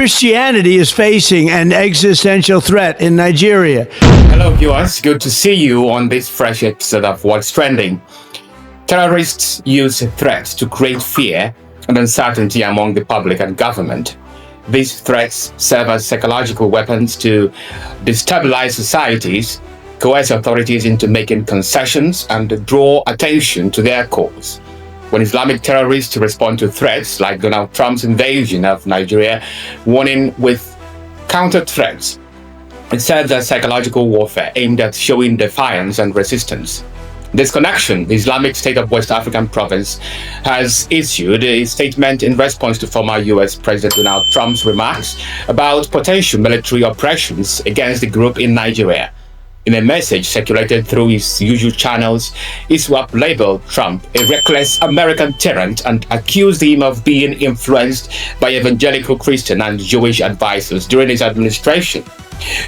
Christianity is facing an existential threat in Nigeria. Hello viewers, good to see you on this fresh episode of What's Trending. Terrorists use threats to create fear and uncertainty among the public and government. These threats serve as psychological weapons to destabilize societies, coerce authorities into making concessions, and draw attention to their cause. When Islamic terrorists respond to threats like Donald Trump's invasion of Nigeria, warning with counter threats, it serves as psychological warfare aimed at showing defiance and resistance. This connection, the Islamic State of West African Province has issued a statement in response to former US President Donald Trump's remarks about potential military operations against the group in Nigeria. In a message circulated through his usual channels, ISWAP labeled Trump a reckless American tyrant and accused him of being influenced by evangelical Christian and Jewish advisors during his administration.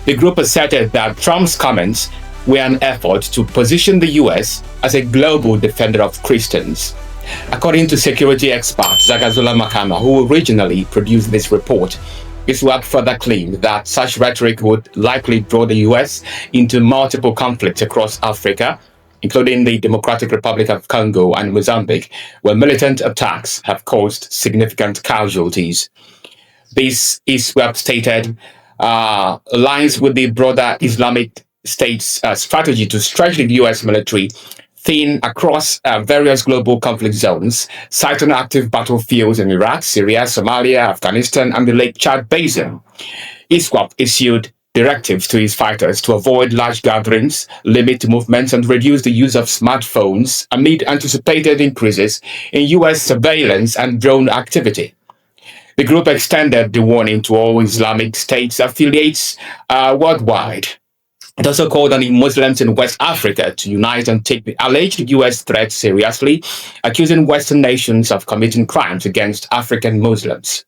The group asserted that Trump's comments were an effort to position the US as a global defender of Christians. According to security expert Zagazola Makama, who originally produced this report, ISWAP further claimed that such rhetoric would likely draw the US into multiple conflicts across Africa, including the Democratic Republic of Congo and Mozambique, where militant attacks have caused significant casualties. This, ISWAP stated, aligns with the broader Islamic State's strategy to stretch the US military thin across various global conflict zones, citing active battlefields in Iraq, Syria, Somalia, Afghanistan, and the Lake Chad Basin. ISWAP issued directives to its fighters to avoid large gatherings, limit movements, and reduce the use of smartphones amid anticipated increases in US surveillance and drone activity. The group extended the warning to all Islamic States affiliates worldwide. It also called on the Muslims in West Africa to unite and take the alleged US threat seriously, accusing Western nations of committing crimes against African Muslims.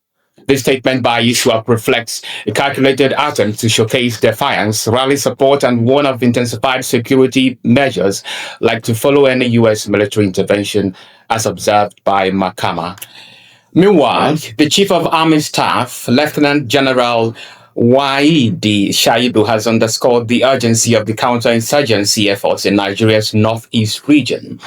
This statement by ISWAP reflects a calculated attempt to showcase defiance, rally support, and warn of intensified security measures like to follow any US military intervention, as observed by Makama. Meanwhile, the Chief of Army Staff, Lieutenant General Waidi Shaibu, has underscored the urgency of the counterinsurgency efforts in Nigeria's northeast region.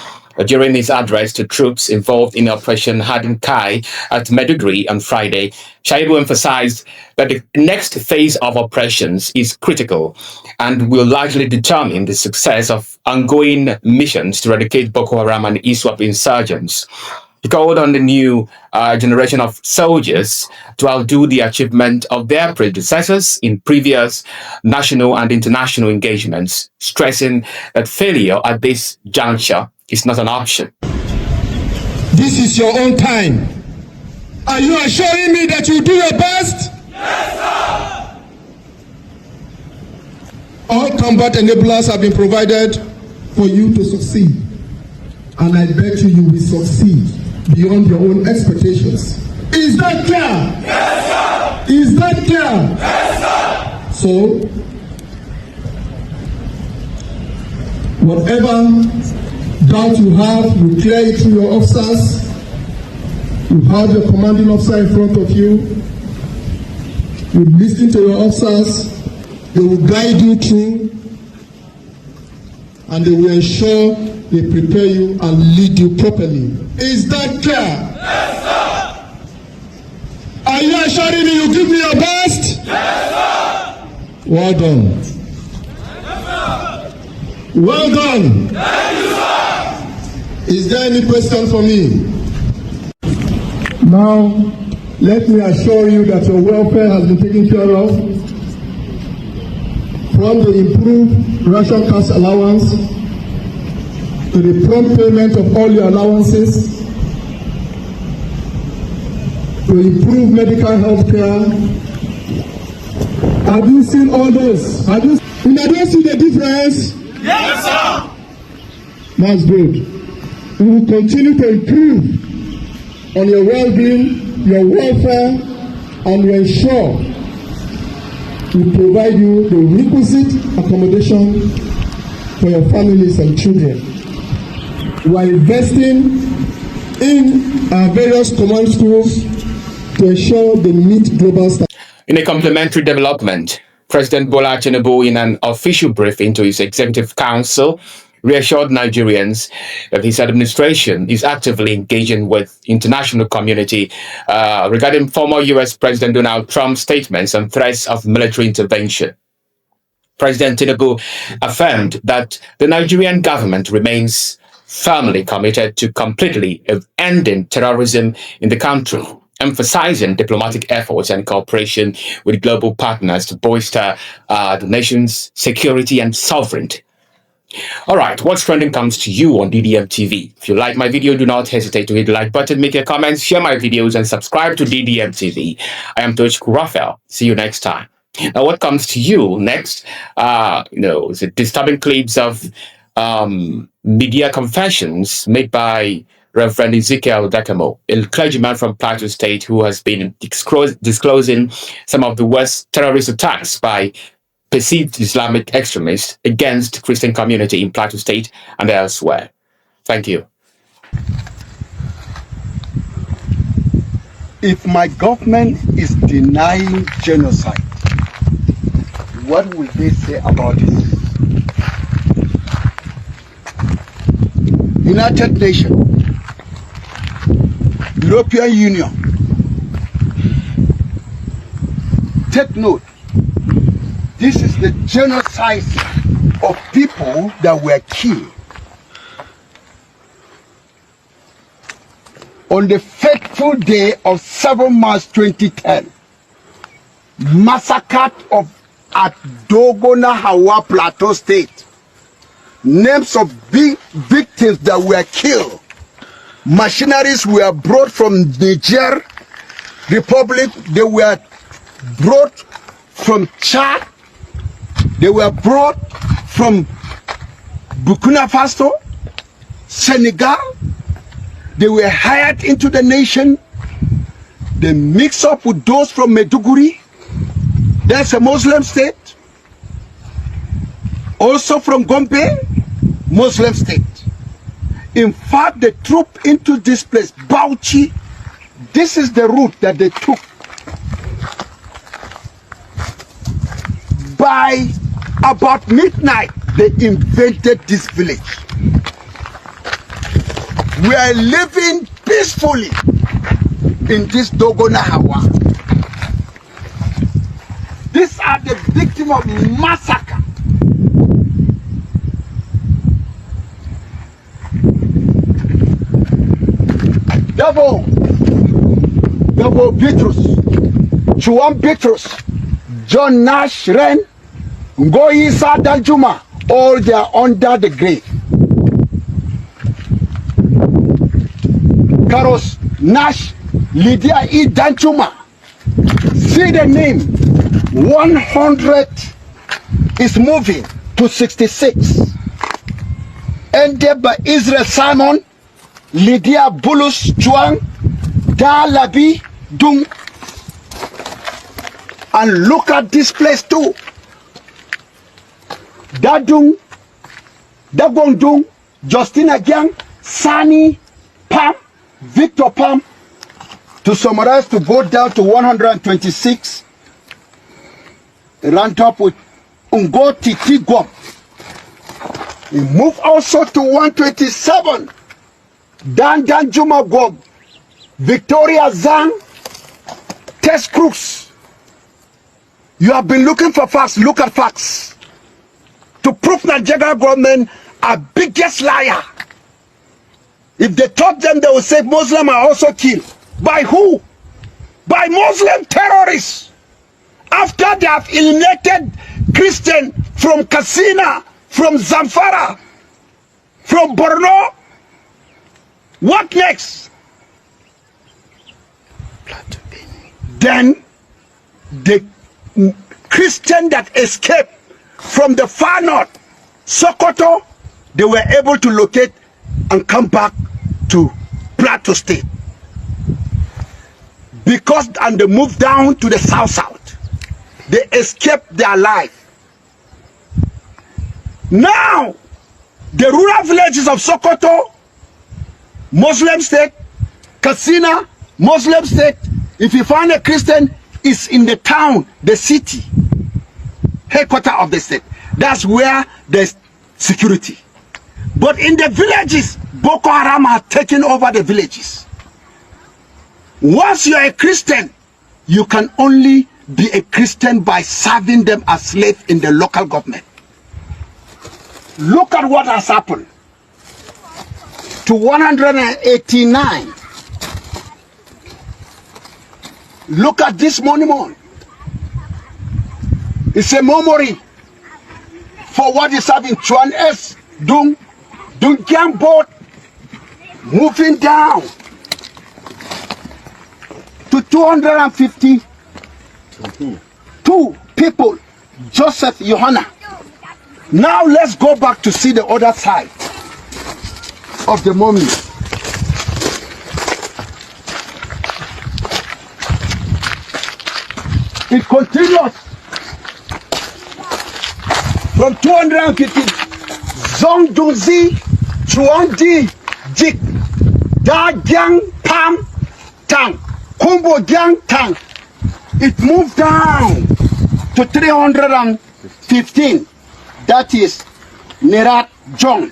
During his address to troops involved in Operation Hadin Kai at Maiduguri on Friday, Shaibu emphasized that the next phase of operations is critical and will largely determine the success of ongoing missions to eradicate Boko Haram and ISWAP insurgents. He called on the new generation of soldiers to outdo the achievement of their predecessors in previous national and international engagements, stressing that failure at this juncture is not an option. This is your own time. Are you assuring me that you do your best? Yes, sir! All combat enablers have been provided for you to succeed. And I bet you will succeed beyond your own expectations. Is that clear? Yes, sir! Is that clear? Yes, sir! So, whatever doubt you have, you clear it through your officers. You have your commanding officer in front of you. You listen to your officers. They will guide you through, and they will ensure they prepare you and lead you properly. Is that clear? Yes, sir! Are you assuring me you give me your best? Yes, sir! Well done. Yes, sir! Well done. Thank you, sir! Is there any question for me? Now, let me assure you that your welfare has been taken care of. From the improved ration cash allowance to the prompt payment of all your allowances, to improve medical health care. Have you seen all those? Have you see the difference? Yes, sir! That's good. We will continue to improve on your well-being, your welfare, and we ensure we provide you the requisite accommodation for your families and children. We are investing in our various command schools to ensure they meet global standards. In a complementary development, President Bola Tinubu, in an official briefing to his executive council, reassured Nigerians that his administration is actively engaging with international community regarding former U.S. President Donald Trump's statements and threats of military intervention. President Tinubu affirmed that the Nigerian government remains firmly committed to completely ending terrorism in the country, emphasizing diplomatic efforts and cooperation with global partners to bolster the nation's security and sovereignty. All right, what's trending comes to you on DDM TV. If you like my video, do not hesitate to hit the like button, make your comments, share my videos, and subscribe to DDM TV. I am Tochku Raphael. See you next time. Now, what comes to you next? Is it disturbing clips of media confessions made by Reverend Ezekiel Dakamo, a clergyman from Plateau State who has been disclosing some of the worst terrorist attacks by perceived Islamic extremists against the Christian community in Plateau State and elsewhere. Thank you. If my government is denying genocide, what will they say about it? United Nations, European Union, take note. This is the genocide of people that were killed on the fateful day of 7 March 2010. Massacre at Dogona Hawa, Plateau State. Names of big victims that were killed. Machineries were brought from Niger Republic. They were brought from Chad. They were brought from Burkina Faso, Senegal. They were hired into the nation. They mix up with those from Maiduguri. That's a Muslim state. Also from Gombe, Muslim state. In fact, the troop into this place, Bauchi, this is the route that they took. By about midnight, they invaded this village. We are living peacefully in this Dogona Hawa. These are the victims of massacre. Davo Bitrus, Chuan Bitrus, John Nash Ren, Ngoyi Sa Danjuma, all they are under the grave. Karos Nash, Lydia E. Danjuma. See the name, 100 is moving to 66. Ended by Israel Simon, Lydia Bulus Chuang, Da Labi Dung. And look at this place too. Dadung, Dagong Dung, Justina Gyang, Sani, Pam, Victor Pam. To summarize, to go down to 126, ranked up with Ungo Titi Gwam. We move also to 127, Dan Juma Gwam, Victoria Zhang, Tess Crooks. You have been looking for facts, look at facts. To prove Nigeria government are biggest liar. If they taught them, they will say Muslims are also killed. By who? By Muslim terrorists. After they have eliminated Christian from Katsina, from Zamfara, from Borno, what next? Then the Christian that escaped from the far north, Sokoto, they were able to locate and come back to Plateau State. Because, and they moved down to the south. They escaped their life. Now, the rural villages of Sokoto, Muslim state, Katsina, Muslim state, if you find a Christian, is in the town, the city, headquarters of the state. That's where there's security. But in the villages, Boko Haram has taken over the villages. Once you're a Christian, you can only be a Christian by serving them as slaves in the local government. Look at what has happened to 189. Look at this monument. It's a memory for what is happening. Chuan S. Dung Kyang boat moving down to 252 people. Joseph Johanna. Now let's go back to see the other side of the monument. It continues from 250. Zongdungzi, Chuandi, Jik, Da Gyang Pam Tang, Kumbo Gyang Tang. It moved down to 315. That is Nerat Jong.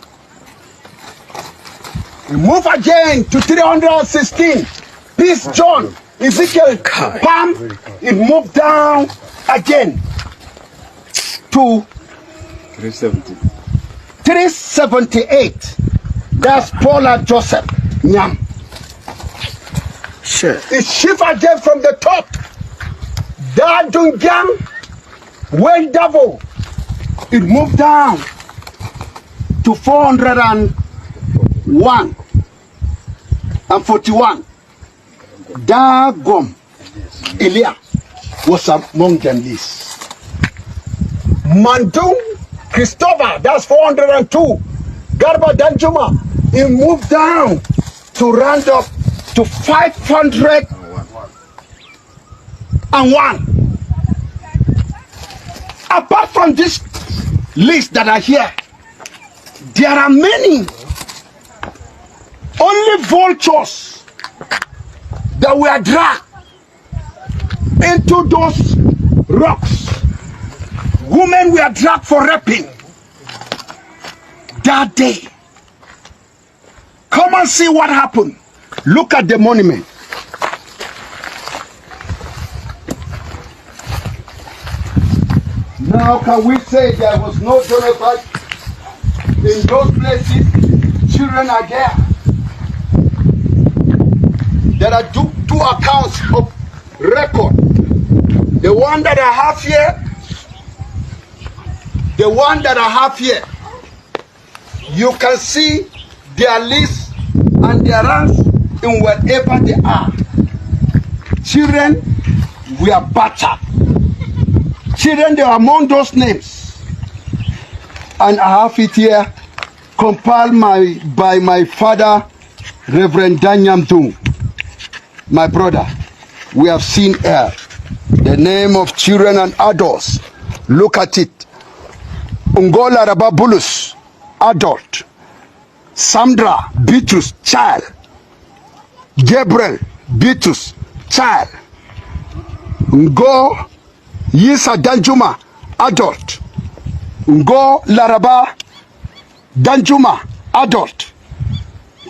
We move again to 316. Peace John, Ezekiel Pam. It moved down again to 378. That's Paula Joseph Nyam. Sure. It shift again from the top. Da Dungyang Wendavo. It moved down to 401 and 41. Da Gom Elia was among them list. Mandung Christopher, that's 402. Garba Danjuma, it moved down to round up to 501. Apart from this list that are here, there are many. Only vultures that were dragged into those rocks. Women were dragged for raping that day. Come and see what happened. Look at the monument. Now can we say there was no genocide in those places? Children are there. There are two accounts of record. The one that I have here, you can see their lists and their ranks in wherever they are. Children were battered. Children, they are among those names. And I have it here, compiled by my father, Reverend Danyam Dung, my brother. We have seen here the name of children and adults. Look at it. Ungola Rababulus, adult. Sandra Bitrus, child. Gabriel Bitrus, child. Ngo Yisa Danjuma, adult. Ngo Laraba Danjuma, adult.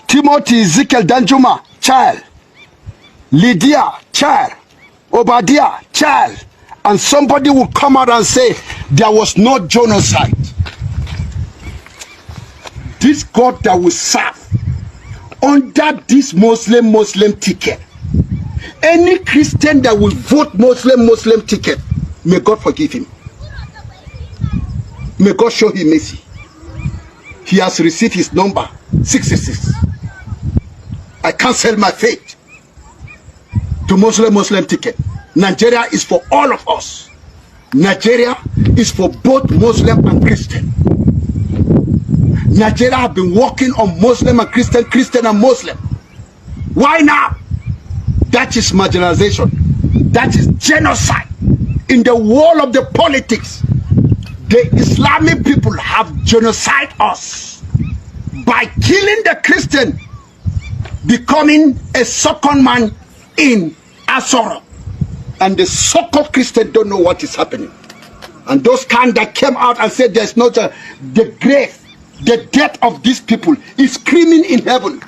Timothy Ezekiel Danjuma, child. Lydia, child. Obadiah, child. And somebody will come out and say there was no genocide. This God that we serve under this Muslim ticket, any Christian that will vote Muslim ticket, may God forgive him. May God show him mercy. He has received his number 66. I cancel my faith to Muslim ticket. Nigeria is for all of us. Nigeria is for both Muslim and Christian. Nigeria have been working on Muslim and Christian, Christian and Muslim. Why now? That is marginalization. That is genocide. In the world of the politics, the Islamic people have genocide us by killing the Christian, becoming a second man in Asoro. and the so-called Christians don't know what is happening. And those kind that came out and said there's not the grave, the death of these people is screaming in heaven.